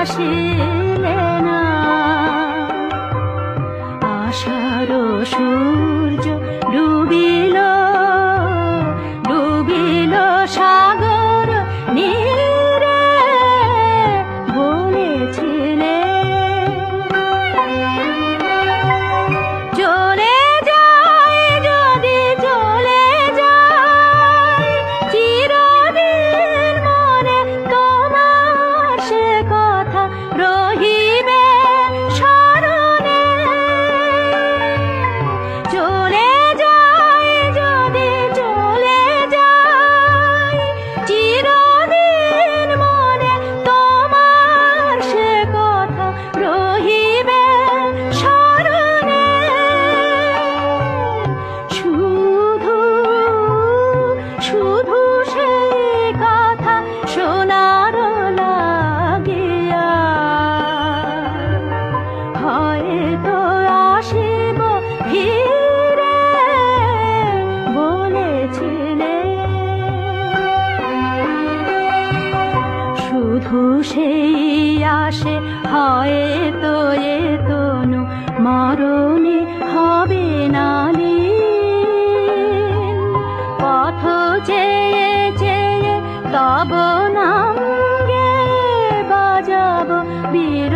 আসিলে না। আষাঢ় সূর্য ডুবিল, ডুবিল সাগর নীরে, বলেছিলে চলে যায়, যদি চলে যায় চিরদিন মনে তোমার সে কথা রহিবে স্মরণে। চলে যায়, যদি চলে যায় চিরদিন মনে তোমার সে কথা রহিবে স্মরণে। শুধু শুধু সেই কথা শোনার লাগিয়া হয়তো আসিব ফিরে, বলেছিলে শুধু সেই আসে হয়তো এ তনু মরণে হবে না লীন। পথ চেয়ে চেয়ে তব নাম গে বাজাব বীর